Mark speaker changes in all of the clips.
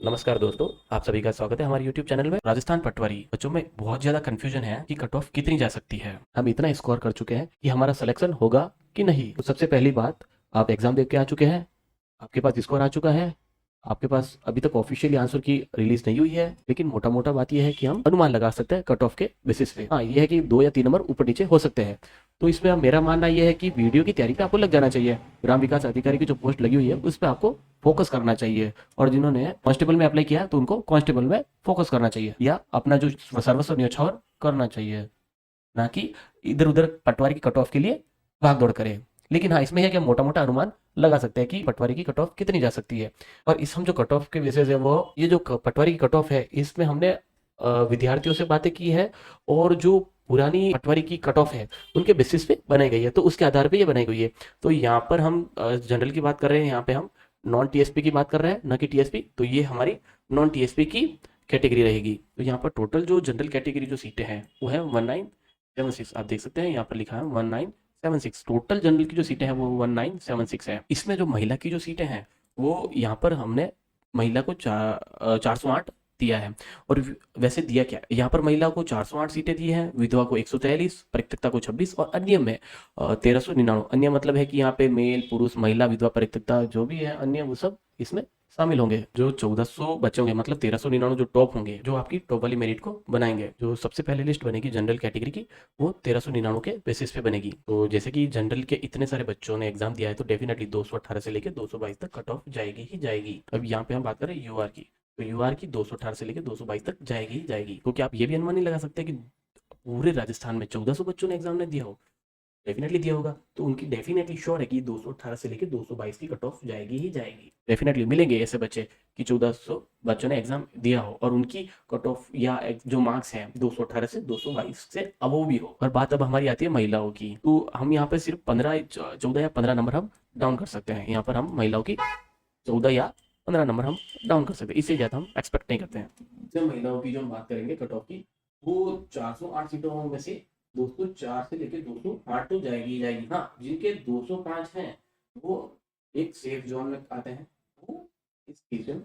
Speaker 1: नमस्कार दोस्तों, आप सभी का स्वागत है हमारे YouTube चैनल में। राजस्थान पटवारी बच्चों में बहुत ज़्यादा कन्फ्यूजन है कि कट ऑफ कितनी जा सकती है। हम इतना स्कोर कर चुके हैं कि हमारा सिलेक्शन होगा कि नहीं। तो सबसे पहली बात, आप एग्ज़ाम दे के आ चुके हैं, आपके पास स्कोर आ चुका है, आपके पास अभी तक ऑफिशियली आंसर की रिलीज नहीं हुई है, लेकिन मोटा मोटा बात यह है कि हम अनुमान लगा सकते हैं कट ऑफ के बेसिस पे। हाँ, ये है कि 2 या 3 नंबर ऊपर नीचे हो सकते हैं। तो इसमें अब मेरा मानना यह है कि वीडियो की तैयारी पे आपको लग जाना चाहिए। ग्राम विकास अधिकारी की जो पोस्ट लगी हुई है उस पर आपको फोकस करना चाहिए, और जिन्होंने कांस्टेबल में अप्लाई किया है तो उनको कांस्टेबल में फोकस करना चाहिए, या अपना जो सर्वस्व न्यौछावर करना चाहिए, ना कि इधर उधर पटवारी की कट ऑफ के लिए भाग दौड़ करें। लेकिन हाँ, इसमें है कि हम मोटा मोटा अनुमान लगा सकते हैं कि पटवारी की कट ऑफ कितनी जा सकती है। और इस हम जो कट ऑफ के बेसिस है, वो ये जो पटवारी की कट ऑफ है, इसमें हमने विद्यार्थियों से बातें की है, और जो पुरानी पटवारी की कट ऑफ है उनके बेसिस पे बनाई गई है, तो उसके आधार पे ये बनाई गई है। तो यहाँ पर हम जनरल की बात कर रहे हैं, यहाँ पे हम नॉन टीएसपी की बात कर रहे हैं, न कि टीएसपी। तो ये हमारी नॉन टीएसपी की कैटेगरी रहेगी। तो यहाँ पर टोटल जो जनरल कैटेगरी जो सीटें हैं वो है 1976। आप देख सकते हैं यहाँ पर लिखा है 1976। टोटल जनरल की जो सीटें हैं वो 1976 है। इसमें जो महिला की जो सीटें हैं वो यहाँ पर हमने महिला को 408 दिया है। और वैसे दिया क्या, यहाँ पर महिला को 408 सीटें दी हैं, विधवा को 143, परित्यक्ता को 26, और अन्य में 1399। अन्य मतलब है कि यहाँ पे मेल, पुरुष, महिला, विधवा, परित्यक्ता जो भी है अन्य, वो सब इसमें शामिल होंगे। जो 1400 बच्चे होंगे, मतलब 1399 जो टॉप होंगे, जो आपकी टॉप वाली मेरिट को बनाएंगे। जो सबसे पहले लिस्ट बनेगी जनरल कैटेगरी की, वो 1399 के बेसिस पे बनेगी। तो जैसे कि जनरल के इतने सारे बच्चों ने एग्जाम दिया है, तो डेफिनेटली 218 से लेकर 222 तक कट ऑफ जाएगी ही जाएगी। अब यहाँ पे हम बात करें यूआर की, तो यूआर की 218 से लेकर 222 तक जाएगी ही जाएगी। क्योंकि आप ये भी अनुमान नहीं लगा सकते कि पूरे राजस्थान में 1400 बच्चों ने एग्जाम नहीं दिया हो। डेफिनेटली दिया होगा, तो उनकी डेफिनेटली श्योर है कि 218 से लेकर 222 की कट ऑफ जाएगी ही जाएगी। डेफिनेटली मिलेंगे ऐसे बच्चे कि 1400 बच्चों ने एग्जाम दिया हो और उनकी कट ऑफ या जो मार्क्स हैं 218 से 222 से अबव भी हो। और बात अब हमारी आती है महिलाओं की, तो हम यहाँ पे सिर्फ 14 या 15 नंबर हम डाउन कर सकते हैं। यहाँ पर हम महिलाओं की 14 या 15 नंबर हम डाउन कर सकते हैं, इससे ज़्यादा हम एक्सपेक्ट नहीं करते हैं। जब महिलाओं की जो हम बात करेंगे कट ऑफ की, वो 408 सीटों में से 204 से लेकर 208 तो जाएगी ही जाएगी। हाँ, जिनके 205 हैं वो एक सेफ जोन में आते हैं, वो इस रीजन।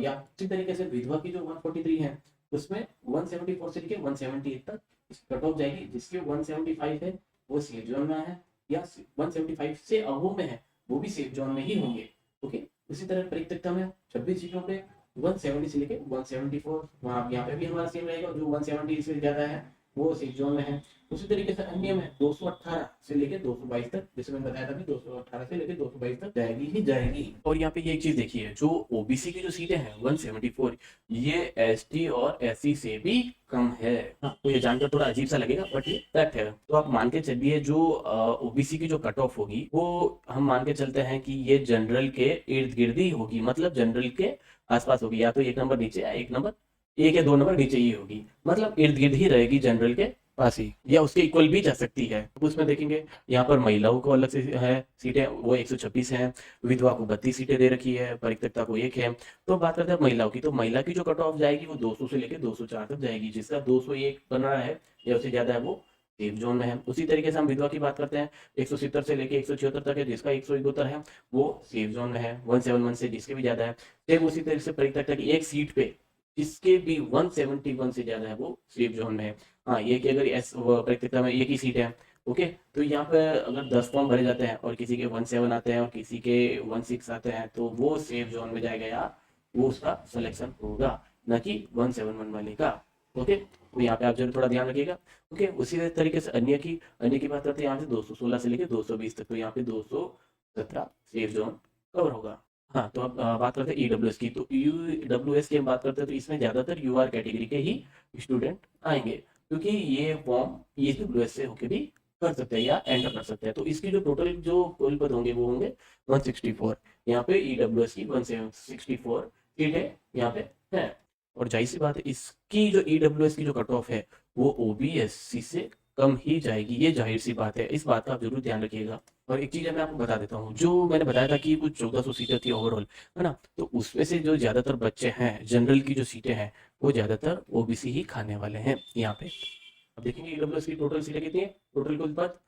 Speaker 1: या इसी तरीके से विधवा की जो 143 है उसमें 174 से लेकर 178 तक कट ऑफ जाएगी। जिसके 175 है वो सेफ जोन में है, या 175 से अबव में है वो भी सेफ जोन में ही होंगे। ओके, उसी तरह परित्यक्ता में 26 सीटों पे 170 से लेके 174, वहाँ यहाँ पे भी हमारा सेम रहेगा। जो 170 से ज़्यादा है वो सेफ जोन में है। उसी तरीके से अन्य में 218 से लेके 222 तक, जैसे मैंने बताया था कि 218 से लेके 222 तक जाएगी ही जाएगी। और यहाँ पे ये एक चीज देखिए, जो ओबीसी की जो सीटें हैं 174, ये एसटी और एससी से भी कम है। हाँ, तो ये जानकर थोड़ा अजीब सा लगेगा, बट ये फैक्ट है। तो आप मान के चलिए जो ओबीसी की जो कट ऑफ होगी वो हम मान के चलते हैं कि ये जनरल के इर्द गिर्द ही होगी, मतलब जनरल के आसपास होगी। या तो एक नंबर नीचे या एक नंबर, एक या दो नंबर नीचे ही होगी, मतलब इर्द गिर्द ही रहेगी जनरल के पास ही, या उसके इक्वल भी जा सकती है। तो उसमें देखेंगे यहाँ पर महिलाओं को अलग से है सीटें, वो 126 हैं, विधवा को 32 सीटें दे रखी है, परित्यक्ता को 1 है। तो बात करते हैं महिलाओं की, तो महिला की जो कट ऑफ जाएगी वो 200 से लेकर 204 तक जाएगी। जिसका 201 बना है या उससे ज्यादा है वो सेफ जोन में है। उसी तरीके से हम विधवा की बात करते हैं, 170 से लेकर 176 तक है, जिसका 172 है वो सेफ जोन में है। 171 से जिसके भी ज्यादा है। सेम उसी तरीके से परित्यक्ता की एक सीट पे जिसके भी 171 से ज्यादा है वो सेफ जोन में है। हाँ, ये कि अगर एस प्रतियोगिता में एक ही सीट है, ओके, तो यहाँ पे अगर 10 फॉर्म भरे जाते हैं और किसी के 17 आते हैं और किसी के 16 आते हैं, तो वो सेफ जोन में जाएगा, या वो उसका सिलेक्शन होगा, ना कि 171 वाले का। ओके, तो यहाँ पे आप जरूर थोड़ा ध्यान रखिएगा। ओके, उसी तरीके से अन्य की बात करते हैं, यहाँ से 216 से लेकर 220 तक, तो यहाँ पे 217 सेफ जोन कवर होगा। हाँ, तो अब बात करते हैं ईडब्ल्यूएस की, तो ईडब्ल्यूएस की हम बात करते हैं तो इसमें ज्यादातर यूआर कैटेगरी के ही स्टूडेंट आएंगे, क्योंकि ये फॉर्म ईडब्ल्यूएस से होके भी कर सकते हैं या एंटर कर सकते हैं। तो इसकी जो टोटल जो कुल पद होंगे वो होंगे 164। यहाँ पे ईडब्ल्यूएस की 164 सीटें यहाँ पे है। और जाहिर सी बात है, इसकी जो ईडब्ल्यूएस की जो कट ऑफ है वो ओबीएससी से कम ही जाएगी, ये जाहिर सी बात है। इस बात का आप जरूर ध्यान रखिएगा। और एक चीज मैं आपको बता देता हूँ, जो मैंने बताया था कि कुछ 1400 सीटें थी ओवरऑल, है ना, तो उसमें से जो ज्यादातर बच्चे हैं जनरल की जो सीटें हैं वो ज्यादातर ओबीसी ही खाने वाले हैं यहाँ पे। अब देखेंगे ईडब्ल्यूएस की टोटल सीटें कितनी है, टोटल कुल पद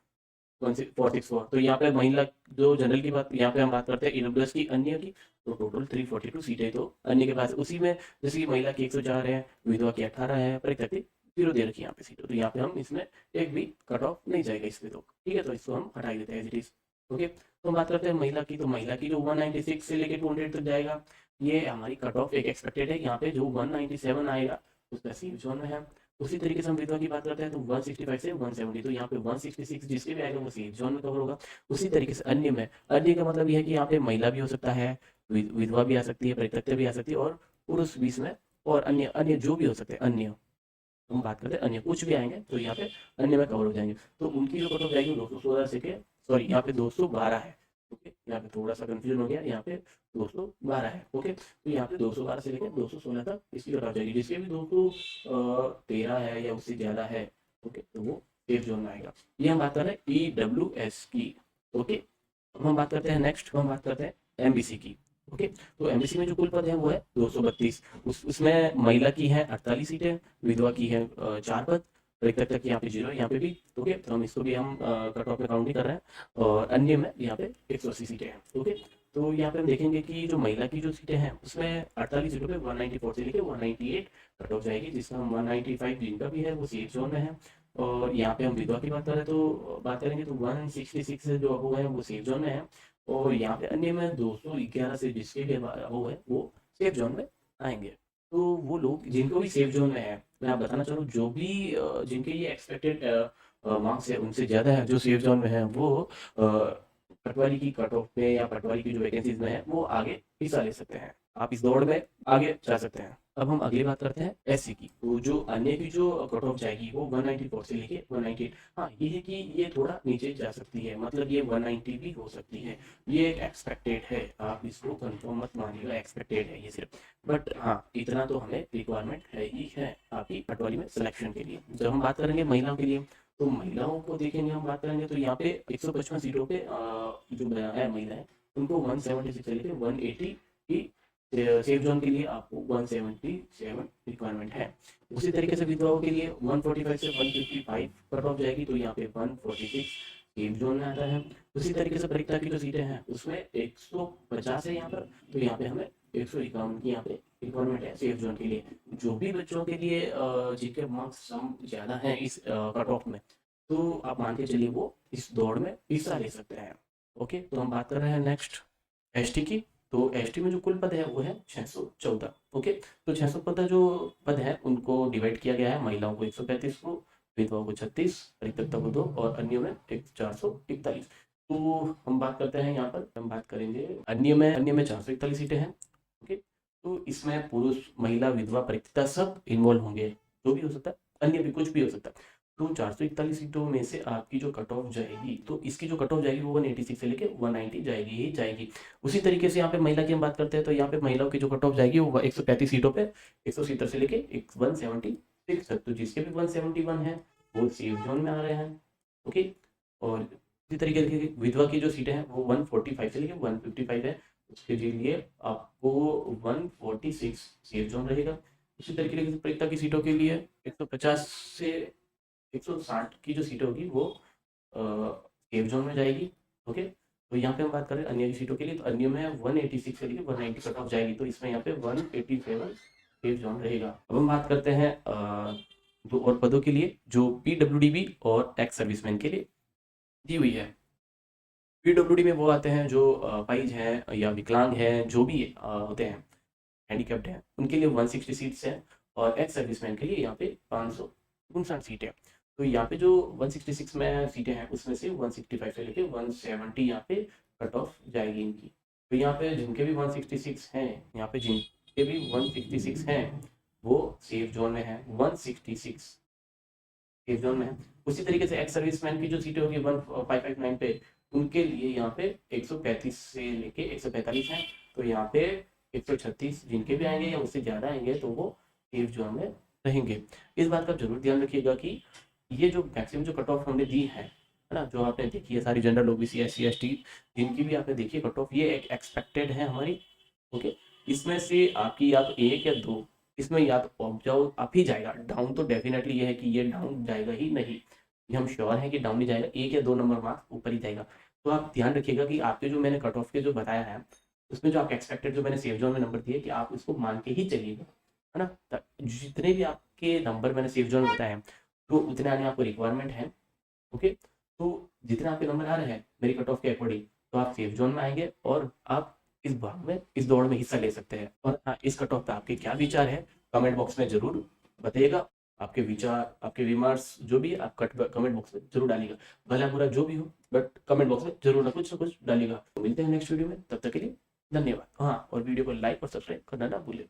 Speaker 1: 464। तो यहाँ पे महिला जो जनरल की बात, यहाँ पे हम बात करते हैं ईडब्ल्यूएस की, अन्य की, तो टोटल 342 सीटें तो अन्य के पास, उसी में जैसे कि महिला की 104 है, विधवा की 18 है, परित्यक्ति 0 दे रखी है यहाँ पे सीटें। तो यहाँ पे हम इसमें एक भी कट ऑफ नहीं जाएगा इसमें, तो ठीक है, तो इसको हम हटा ही देते हैं एज इट इज। ओके, तो हम बात करते हैं महिला की, तो महिला की जो 196 से लेके 200 तक जाएगा, ये हमारी कट ऑफ एक एक्सपेक्टेड है। यहाँ पे जो 197 आएगा उसका सेफ जोन में है। उसी तरीके से हम विधवा की बात करते हैं तो 165 से 170, तो यहाँ पे 166 जिसके भी आएगा वो सेफ जोन में कवर होगा। उसी तरीके से अन्य में, अन्य का मतलब ये है कि यहाँ पे महिला भी हो सकता है, विधवा भी आ सकती है, परित्यक्ता भी आ सकती है, और पुरुष भी इसमें, और अन्य अन्य जो भी हो सकते हैं अन्य, हम बात करते हैं अन्य कुछ भी आएंगे तो यहाँ पे अन्य में कवर हो जाएंगे। तो उनकी जो कट ऑफ जाएगी 216 से के, सॉरी यहाँ पे 212 है। ओके, यहाँ पे थोड़ा सा कंफ्यूजन हो गया, यहाँ पे 212 है। ओके, तो यहाँ पे 212 से लेकर 216 तक इसकी कट ऑफ जाएगी। जिसके भी 213 है या उससे ज्यादा है, ओके, तो वो सेफ जोन में आएगा। ये हम बात कर रहे हैं EWS की। ओके, अब हम बात करते हैं नेक्स्ट, हम बात करते हैं एमबीसी की। ओके, तो एमबीसी में जो कुल पद है वो है 232। उसमें महिला की है 48 सीटें, विधवा की है 4 पद, परित्यक्ता की यहाँ पे 0 है, यहाँ पे भी। ओके, तो हम इसको भी हम कट ऑफ में काउंट नहीं कर रहे हैं। और अन्य में यहाँ पे 180 सीटें हैं। ओके, तो यहाँ पे हम देखेंगे कि जो महिला की जो सीटें हैं उसमें 48 सीटों पे 194 से लेके 198 कट ऑफ जाएगी, जिसका हम 195 जिनका भी है वो सेफ जोन में है। और यहाँ पे हम विधवा की बात करें तो बात करेंगे तो 166 से जो अबव है वो सेफ जोन में है। और यहाँ पे अन्य में 211 से जिसके भी अबव है वो सेफ जोन में आएंगे। तो वो लोग जिनको भी सेफ जोन में है, मैं आप बताना चाह रहा हूँ, जो भी जिनके ये एक्सपेक्टेड मार्क्स है उनसे ज़्यादा है, जो सेफ जोन में है, वो पटवारी की कट ऑफ में या पटवारी की जो वैकेंसीज में है वो आगे हिस्सा ले सकते हैं। आप इस दौड़ में आगे जा सकते हैं। अब हम अगली बात करते हैं एससी की। तो जो अन्य की जो कट ऑफ जाएगी वो 194 से लेके 198। हाँ, ये है कि ये थोड़ा नीचे जा सकती है, मतलब ये 190 भी हो सकती है। ये एक एक्सपेक्टेड है, आप इसको कंफर्म मत मानिएगा, एक्सपेक्टेड है ये सिर्फ। बट हाँ, इतना तो हमें रिक्वायरमेंट है ही है आपकी पटवारी में सिलेक्शन के लिए। जब हम बात करेंगे महिलाओं के लिए, तो महिलाओं को देखेंगे, हम बात करेंगे तो यहाँ पे 155 सीटों पे जो है महिलाएं, उनको 176 से लेके 180 की सेफ जोन के लिए आपको 177 रिक्वायरमेंट है। उसी तरीके से विधवाओं के लिए 145 से 155 कट ऑफ जाएगी, तो यहाँ पे 146 सेफ जोन में आता है। उसी तरीके से परीक्षा की जो सीटें हैं उसमें 150 है यहाँ पर, तो यहाँ पे हमें 151 की यहाँ पे रिक्वायरमेंट है सेफ जोन के लिए। जो भी बच्चों के लिए जिनके मार्क्स सम ज़्यादा हैं इस कट ऑफ में, तो आप मान के चलिए वो इस दौड़ में हिस्सा ले सकते हैं। ओके, तो हम बात कर रहे हैं नेक्स्ट एसटी की। तो एसटी में जो कुल पद है वो है 614। ओके, तो 614 जो पद है उनको डिवाइड किया गया है, महिलाओं को 135 को, विधवाओं को 36, परित्यक्ता को 2, और अन्य में 441। तो हम बात करते हैं, यहाँ पर हम बात करेंगे अन्य में 441 सीटें हैं। ओके, तो इसमें पुरुष, महिला, विधवा, परित्यक्ता सब इन्वॉल्व होंगे, जो भी हो सकता है, अन्य भी कुछ भी हो सकता है। तो 441 सीटों में से आपकी जो कट ऑफ जाएगी, तो इसकी जो कट ऑफ जाएगी वो 186 से लेके 190 जाएगी ही जाएगी। उसी तरीके से यहाँ पे महिला की हम बात करते हैं, तो यहाँ पे महिलाओं की जो कट ऑफ जाएगी वो 135 सीटों पे 170 से लेके 176 तक। तो जिसके भी 171 है वो सेफ जोन में आ रहे हैं। ओके, और इसी तरीके से विधवा की जो सीटें हैं वो 145 से लेके 155 है, उसके लिए आपको 146 सेफ जोन रहेगा। उसी तरीके से परीक्षा की सीटों के लिए 150 से 160 की जो सीटें होगी वो सेफ जोन में जाएगी। ओके, तो यहाँ पे हम बात करें अन्य की सीटों के लिए, तो अन्य में 186 से लेकर 190 कट ऑफ जाएगी, तो इसमें यहाँ पे 187 सेफ जोन रहेगा। अब हम बात करते हैं दो और पदों के लिए जो PWDB और एक्स सर्विसमैन के लिए दी हुई है। PWD में वो आते हैं जो अपाहिज हैं या विकलांग हैं, जो भी होते हैं, हैंडीकैप्ड हैं, उनके लिए 160 सीट्स हैं। और एक्स सर्विसमैन के लिए यहाँ पे 559 सीटें। तो यहाँ पे जो 166 में सीटें हैं उसमें से 165 से लेके 170 यहाँ पे कट ऑफ जाएगी इनकी। तो यहाँ पे जिनके भी 166 हैं, यहाँ पे जिनके भी 166 हैं वो सेफ जोन में है, 166 सेफ जोन में है। उसी तरीके से एक्स सर्विसमैन की जो सीटें होगी 1559 पे, उनके लिए यहाँ पे 135 से लेके 145 हैं। तो यहाँ पे 136 जिनके भी आएंगे या उससे ज़्यादा आएंगे तो वो सेफ जोन में रहेंगे। इस बात का जरूर ध्यान रखिएगा कि ये जो मैक्सिमम जो कट ऑफ हमने दी है ना, जो आपने देखी है सारी जनरल ओबीसी SC ST जिनकी भी आपने देखी है कट ऑफ, ये एक एक्सपेक्टेड है हमारी। ओके, इसमें से आपकी या तो एक या दो, इसमें या तो अप जाओ आप ही जाएगा, डाउन तो डेफिनेटली ये है कि ये डाउन जाएगा ही नहीं। ये हम श्योर हैं कि डाउन नहीं जाएगा, 1 या 2 नंबर मार्क्स ऊपर ही जाएगा। तो आप ध्यान रखिएगा कि आपके जो मैंने कट ऑफ के जो बताया है, उसमें जो आपके एक्सपेक्टेड जो मैंने सेफ जोन में नंबर दिए कि आप इसको मान के ही चलिएगा, है ना? जितने भी आपके नंबर मैंने सेफ जोन में बताए हैं, तो उतने आने आपको रिक्वायरमेंट है। ओके, तो जितने आपके नंबर आ रहे हैं मेरी कट ऑफ के अकॉर्डिंग, तो आप सेफ जोन में आएंगे और आप इस भाग में, इस दौड़ में हिस्सा ले सकते हैं। और हाँ, इस कट ऑफ पे आपके क्या विचार है कमेंट बॉक्स में जरूर बताइएगा। आपके विचार, आपके विमर्श जो भी है आप कमेंट बॉक्स में जरूर डालिएगा, भला बुरा जो भी हो, बट कमेंट बॉक्स में जरूर ना कुछ डालिएगा। तो मिलते हैं नेक्स्ट वीडियो में, तब तक के लिए धन्यवाद। हाँ, और वीडियो को लाइक और सब्सक्राइब करना ना भूलें।